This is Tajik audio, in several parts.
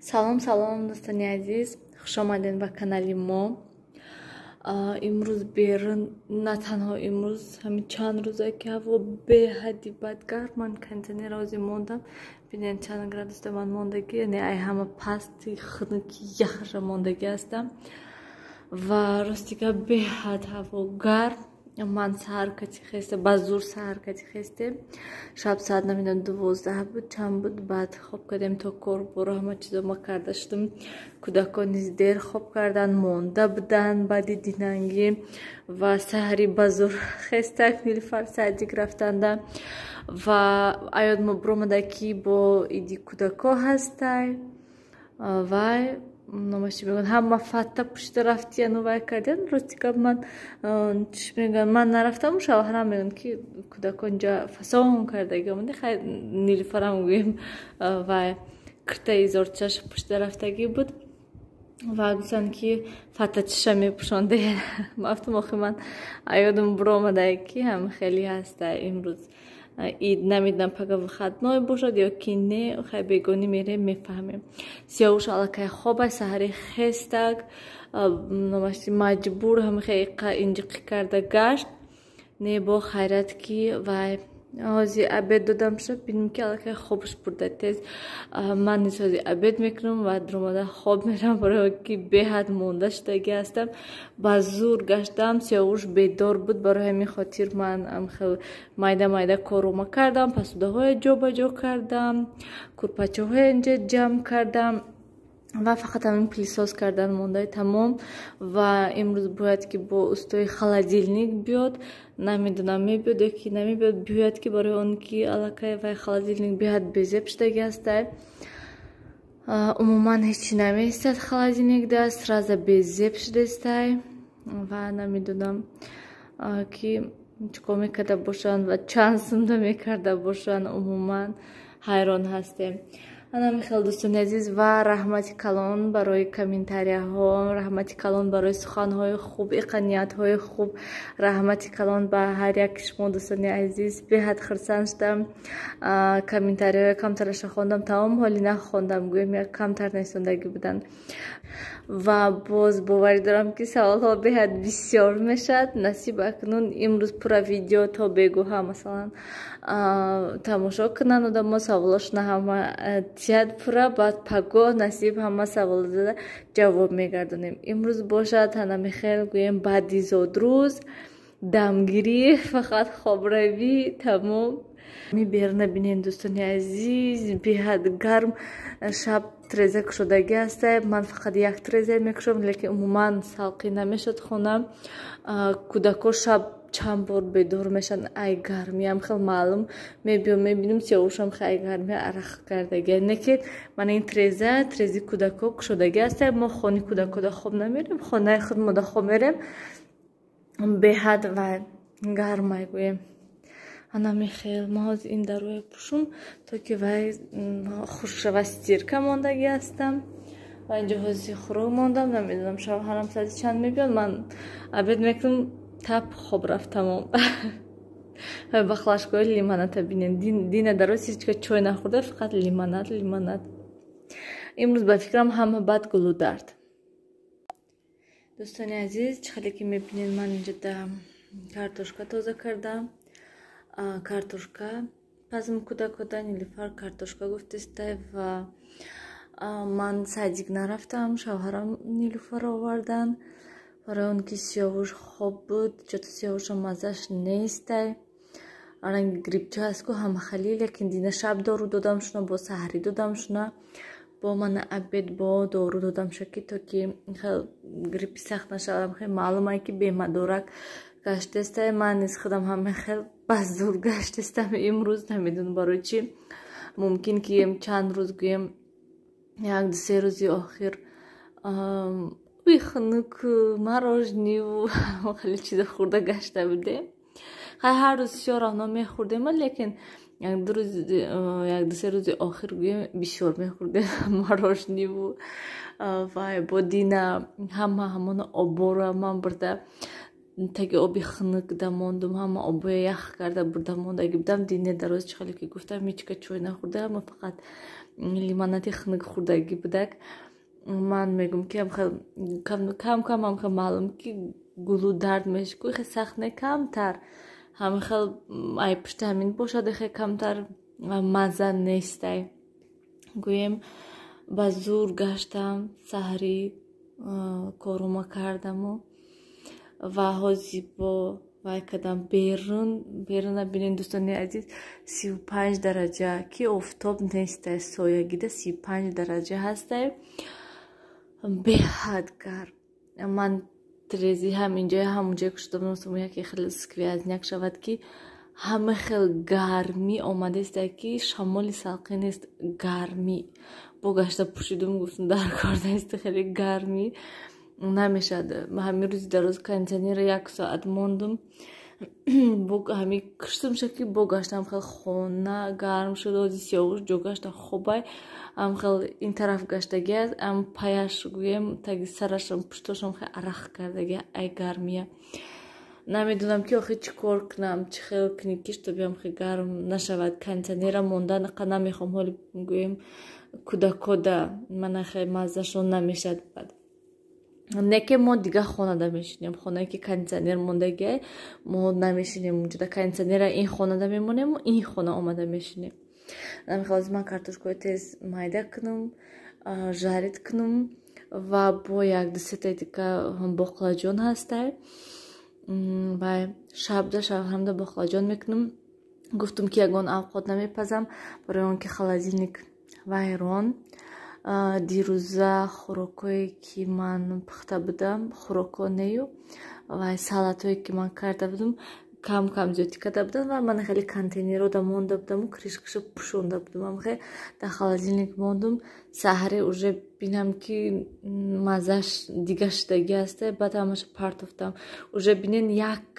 салом дӯстони азиз, хуш омадед ба канали мо. имрӯз берун на танҳо имрӯз ҳамин чанд рӯза ки ҳаво беҳади бадгарм, ман кандани розӣ мондам. бинед чанд градусда ман мондагӣ, яъне ай ҳама пасти хунуки яхша мондагӣ ҳастам ва ростига беҳад ҳаво гарм. ман саҳаркати хесте ба зур саҳаркати хестем. шаб саат намедонам 12 буд чанд буд, баъд хоб кардем то кор боро ҳама чизо ма карда шудем. кӯдакон низ дер хоб кардан, монда буданд баъди динангӣ ва саҳари ба зур хестак нилуфар садик рафтанда ва аёд мо биромада ки бо иди кӯдако ҳастай вай номаши мегӯянд ҳама фатта пушта рафтияну вай кардиян. рости гап ман чӣ мегӯянд, ман нарафтаму шавҳарам мегӯянд ки кӯдакон ҷа фасон кардаги омаде. хай нилуфарам гӯем вай киртаи изорчаш пушта рафтагӣ буд ва гуфтанд ки фатта чиша мепӯшонде. мафтум охи ман аёдам биромадае ки ҳам хеле ҳастай имрӯз ид намедонам пага выходной бошад ё ки не, хай бегонӣ мерем мефаҳмем. сиёвуш аллакай хобай саҳари хестак номашти маҷбур ҳамихе инҷиқӣ карда гашт. не бо хайрат ки вай ҳози абед додам шуд, бинем ки аллакай хобаш бурда тез. ман низ ҳози абед мекунам ва дуромада хоб мерам, барои ки беҳад монда шудагӣ ҳастам. ба зур гаштам, сиёвуш бедор буд, барои ҳамин хотир ман майда майда корума кардам, посудаҳоя ҷобаҷо кардам, курпачаҳоя инҷа ҷамъ кардам ва фақат ҳамин пилисоз кардан мондаи тамом. ва имрӯз бояд ки бо устои холодильник биёд, намедонам мебиёд ё ки намебиёд. биёяд ки барои он ки аллакай вай холодильник беҳад безеб шудагӣ ҳастай. умуман ҳечи намеистад холодильникда, сразу безеб шудастай ва намедонам ки чикор мекарда бошанд ва чанд сумда мекарда бошанд. умуман ҳайрон ҳастем. анам хеле дӯстони азиз ва раҳмати калон барои комментарияҳо, раҳмати калон барои суханҳои хуб, иқаниятҳои хуб, раҳмати калон ба ҳар яки шумо дӯстони азиз. беҳад хурсанд шудам. комментарияҳои камтараша хондам, тамом ҳоли нахондам, гӯем як камтар нависондагӣ буданд. ва боз боварӣ дорам ки саволҳо беҳад бисёр мешад. насиб акнун имрӯз пура видео то бегӯҳа масалан тамошо кунанд одамо, саволошона ҳама тияд пура, баъд пагоҳ насиб ҳама саволо зада ҷавоб мегардонем. имрӯз бошад ҳанамихел гӯем баъди зодрӯз дамгирӣ, фақат хобравӣ тамом. меберна бинем дӯстони азиз, беҳад гарм, шаб треза кушодагӣ ҳастай. ман фақат як треза мекушам, лекин умуман салқӣ намешад хона. кӯдако шаб чанд бор бедор мешанд, ай гармиам хел маълум. мебиём мебинем сиёвушам хел ай гармия арақ кардагӣ. не ки ман ин трези кӯдако кушодагӣ ҳастай. мо хони кӯдакода хоб намерем, хонаи худмода хоб мерем. беҳад ва гарм мегӯем. анамихел ма ҳозир ин дароя пӯшум то ки вай хушк шава. стирка мондагӣ ҳастам ва инҷо ҳозир хӯрок мондам. намедонам шавҳарам саати чанд мебиёд. ман абед мекунам, тап хоб рафт тамом. бахлашкои лимоната бинем. дина дароз ҳечка чой нахӯрда, фақат лимонат. имрӯз ба фикрам ҳама бад гулудард. дӯстони азиз, чӣ хеле ки мебинед, ман инҷа картошка тоза кардам. картошка пазм кӯдакода нилуфар картошка гуфтистай ва ман садик нарафтам, шавҳарам нилуфар овардан. барои он ки сиёвуш хоб буд, чото сиёвушам маззаш неистай. ранги грибча ҳастку ҳамахалӣ, лекин дина шаб дору додам шуна, бо саҳарӣ додам шуна, бо мана абед бо дору додам шаки, то ки хел грипи сахт нашавам. хел маълумае ки бемадорак гаштестай. ман низ худам ҳама хел ба зур гаштестам имрӯз. намедонам барои чӣ. мумкин ки чанд рӯз гӯем як дусе рӯзи охир уи хунук морожениву хеле чизо хӯрда гашта будем. хай ҳар рӯз сиёр равно мехӯрдем, лекин як дусе рӯзи охир гӯем бисёр мехӯрдем морожениву вай бо дина ҳама ҳамона обора ман бурда таги оби хунук дамондум, ҳама обоя ях карда бурда мондагӣ будам. дине дароз чӣ хеле ки гуфтам ҳечка чой нахӯрдам, фақат лимонади хунук хурдагӣ будак ман мегӯм ки кам ҳамхел маълум ки гулу дард мешку хе сахт не камтар ҳамхел ай пишти ҳамин бошад хе камтар мазза нестай гӯем ба зур гаштам саҳрӣ корума кардаму ва ҳозир бо вай кардам берун бинен дӯстони азиз 35 дараҷа ки офтоб нестай соягида 35 дараҷа ҳастай беҳад гарм ман трези ҳамунҷое ки шуда биносам яке хеле сквязняк шавад ки ҳама хел гармӣ омадастай ки шамоли салқин нест гармӣ бо гашта пӯшидум гуфтам дар кор нест хеле гармӣ намешад ҳамин рӯзи дароз кондитсионера 1 соат мондум ҳамин киштум шаки бо гаштам хел хона гарм шуд ози сиёвуш ҷо гашта хобай ам хел ин тараф гаштаги аст ам паяш гӯем таги сарашам пуштошам хел арақ кардаги ай гармия намедонам ки охир чӣ кор кунам чӣ хел кунӣ што биям хел гарм нашавад кондитсионера монда намехом ҳоли гӯем кӯдакода мана хел маззашон намешад бад неке мо дига хонада мешинем хонае ки кондитсионер мондагиай мо намешинем унҷода кондитсионера ин хонада мемонему ин хона омада мешинем намехоз ман картошкаи тез майда кунам жарид кунам ва бо 1-2 дига боқлаҷон ҳастай ва шабда ҳамда боқлаҷон мекунам гуфтум ки ягон авқот намепазам барои он ки холодильник вайрон дирӯза хӯрокое ки ман пухта будам хӯроконею ва салатое ки ман карда будам кам зиёдӣ карда будам ва ман хеле контейнерода монда будаму кришкаша пӯшонда будам хе дар холодильник мондум саҳре уже бинам ки маззаш дига шудаги аста баъд ҳамаша партофтам уже бинен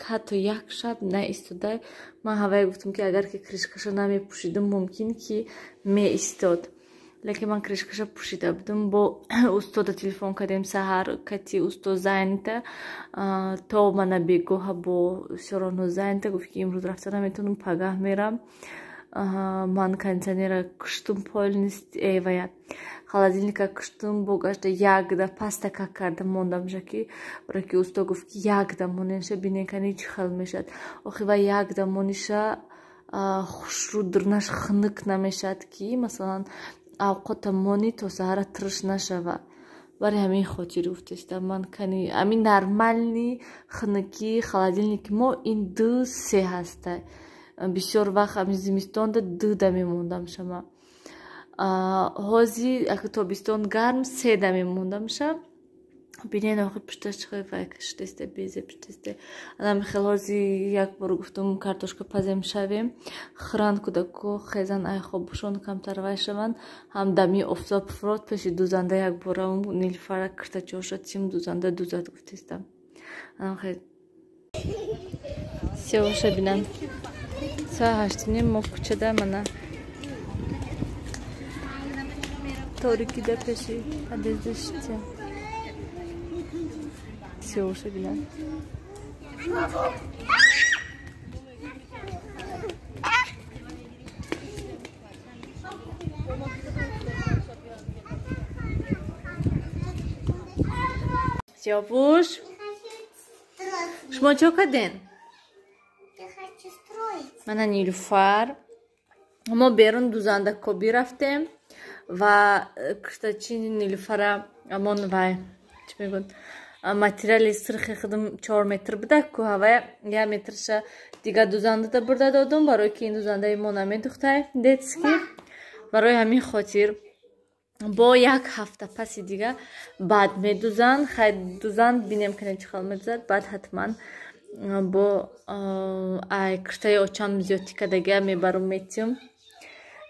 ҳатто як шаб наистодай ман ҳавае гуфтам ки агар ки кришкаша намепӯшидум мумкин ки меистод лекин ман кришкаша пӯшида будам бо устода телефон кардем саҳар кати устод зайнита то мана бегоҳа бо сёрону зайнита гуфт ки имрӯз рафта наметавонам пагаҳ мерам ман кондитсионера куштум полнист эвая холодильника куштум бо гашта якда пастака карда мондамша ки барои ки усто гуфт ки якда моненша бинекани чӣ хел мешад охи ва якда мониша хушрӯ дурнаш хунук намешад ки масалан авқота мони то саҳара тирш нашава барои ҳамин хотир гуфтестам ман кани ҳамин нормални хунуки холодильники мо ин 2-3 ҳастай бисёр вақт ҳамин зимистонда 2 да мемондамша ма ҳозир ако тобистон гарм 3 да мемондамша бинен охир пушташ чӣ хел вай кашидесте безе пуштесте адами хел ҳозир як бор гуфтум картошка пазем шавем хӯранд кӯдако хезан ай хобушон камтар вай шаванд ҳам дами офтоб фурод пеши дӯзанда як борам нилфара киртачоша тим дӯзанда дӯзад гуфтестам адам хел сиёвуша бинан соат 8 мо кӯчада мана торикида пеши адездашти сиёвуша бинан сиёвуш шумо чо карден мана нилуфар мо берун дӯзандакобӣ рафтем ва киртачини нилуфара амон вай чӣ мегӯянд материали сирхи худум 4 метр буда ку ҳавая 1 метрша дига дӯзандада бурда додум барое ки ин дӯзандаи мо намедухтай детски барои ҳамин хотир бо 1 ҳафта паси дига баъд медӯзанд хай дӯзанд бинем канем чӣ хел медӯзад баъд ҳатман бо ай киртаи очам зиёдтӣ кардагия мебарум метиюм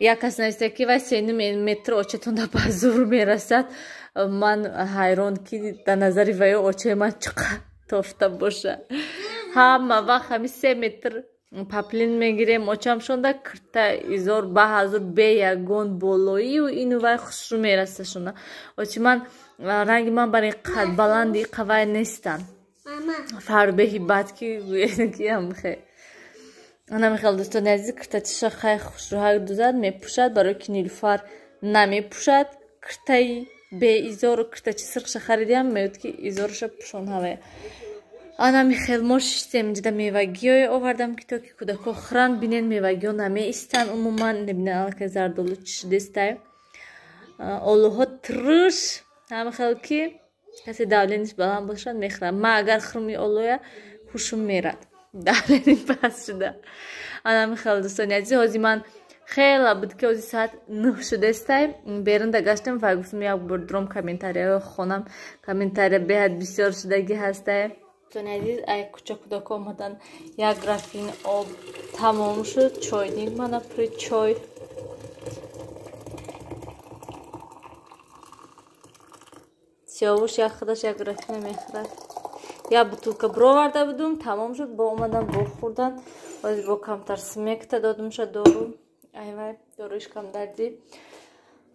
як кас нависта ки вай 3 метр очатонда ба зур мерасад ман ҳайрон ки дар назари ваё очаи ман чиқар тофта боша ҳама вақт ҳами 3 метр паплин мегирем очам шонда кирта изор баҳазур бе ягон болоию ину вай хушрӯ мерасашона очи ман ранги ман бари қад баланди қавай нестан фарбеҳи бад ки гӯякиамхе намехел дӯстони азиз киртачиша хай хушрӯҳак дӯзад мепӯшад барои ки нилуфар намепӯшад. Киртаи беизору киртачи сирхша харидиам меёд ки изоруша пӯшон ҳавая. Анами хел мо шистем инҷида мевагиёе овардам ки то ки кӯдако хӯранд бинен мевагиё намеистанд умуман небинен аллакай зардолу чӣ шудестай. Олуҳо тирш ҳама хел ки касе давленияш баланд бошад мехӯрад. Ман агар хӯрми олуя ҳушум мерад. Давлени паст шуда. Анами хел дӯстони азиз ҳозир ман хела буд ки ҳозир соат 9 шудестай. Берунда гаштам ва гуфтам як бор дуром комментарияҳо хонам. Комментария беҳад бисёр шудагӣ ҳастай. Дӯстони азиз ай кӯча кӯдако омадан як рафин об тамом шуд. Чойник мана пури чой. Сиёвуш як худаш як рафина мехӯрад. Я бутулка бироварда будум тамом шуд бо омадан бо хӯрдан. Ҳозир бо камтар смекта додумша дору. Айвай доруиш камдардӣ.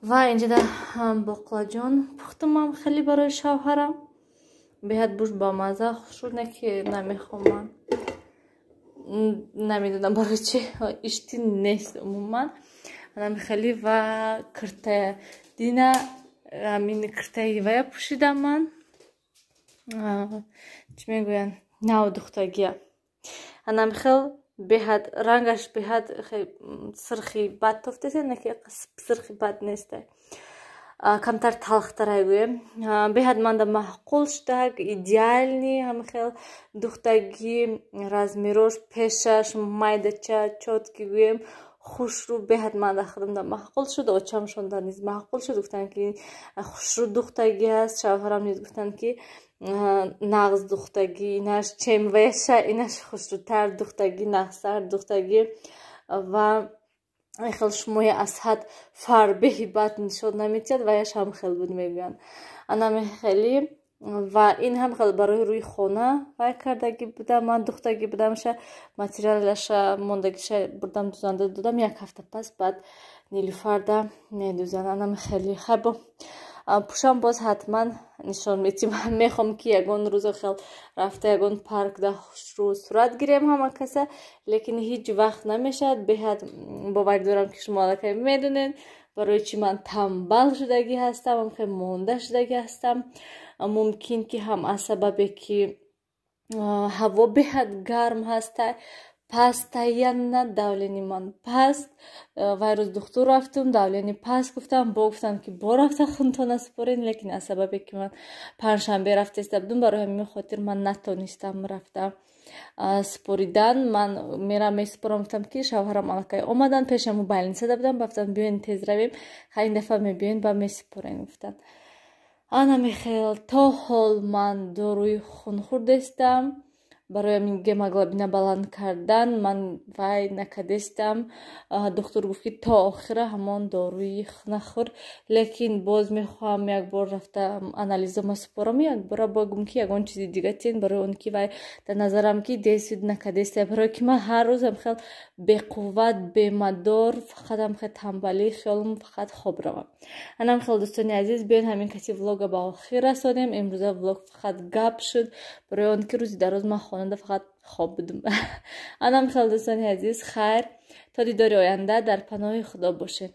Ва инҷида боқлаҷон пухтумам хеле барои шавҳарам. Беҳад буш ба маза хушуд не ки намехом ман. Намедонам барои чи ишти нест умуман. Анами хеле ва киртая дина амин киртаи вая пӯшидам ман. Чӣ мегӯянд? Нав духтагия. Анами хел беҳад рангаш беҳад сирхи бад тофтеса не ки сирхи бад нестай. Камтар талхтарай гӯем. Беҳад манда маъқул шудаг, идеални ҳама хел духтагӣ размирош пешаш майдача чотки гӯем хушрӯ беҳад манда хӯрдам маъқул шуд. Очамшонда низ маъқул шуд гуфтанд ки хушрӯ духтагӣ аст. Шавҳарам низ гуфтанд ки нағз духтагӣ инаш чемвеша инаш хушрӯтар духтагӣ нағзтар духтагӣ ва хел шумои аз ҳад фарбеҳи бад нишон наметиҳад ва яш ҳам хел буд мегӯянд. Анами хелӣ ва ин ҳам хел барои рӯи хона вай кардагӣ будам. Ман духтагӣ будамша материалаша мондагиша бурдам дӯзанда додам. Як ҳафта пас баъд нилуфарда медӯзанд. Анами хелӣ хайбо пӯшам боз ҳатман нишон метиҳам. Мехом ки ягон рӯзо хел рафта ягон паркда хушрӯ сурат гирем ҳама каса. Лекин ҳеҷ вақт намешавад. Беҳад бовар дорам ки шумо аллакай медонед барои чи ман тамбал шудагӣ ҳастам. ҳам хел монда шудагӣ ҳастам. Мумкин ки ҳам аз сабабе ки ҳаво беҳад гарм ҳастай пастаяна давлени ман паст. Вай рӯз духтур рафтум давлени паст гуфтам бо гуфтам ки бо рафта хунтона супоред. Лекин аз сабабе ки ман панҷшанбе рафта иста будум барои ҳамин хотир ман натонистам рафта супоридан. Ман мерам месупорам гуфтам ки шавҳарам аллакай омадан пешам мобайлни сада будам гуфтам биёин тез равем ха ин дафъа мебиёин ба месупорем гуфтанд. Анами хел то ҳол ман доруи хунхӯрдестам барои амин гемоглобина баланд кардан. Ман вай накадестам. Духтур гуфт ки то охира ҳамон доруи нахӯр. Лекин боз мехоҳам як бор рафта анализома супорам. Як бора богум ки ягон чизи дига тиен барои он ки вай дар назарам ки десид накадестай барои ки ман ҳар рӯз ҳам хел беқувват бемадор фақат ҳам хел тамбалӣ хиёлам фақат хоб равам. Анам хел дӯстони азиз биён ҳамин каси влога ба охир расонем. Имрӯза влог фақат гап шуд барои он ки рӯзи дароз ман хонада фақат хоб будум. Анам хел дӯстони азиз хайр то дидори оянда дар паноҳи худо бошед.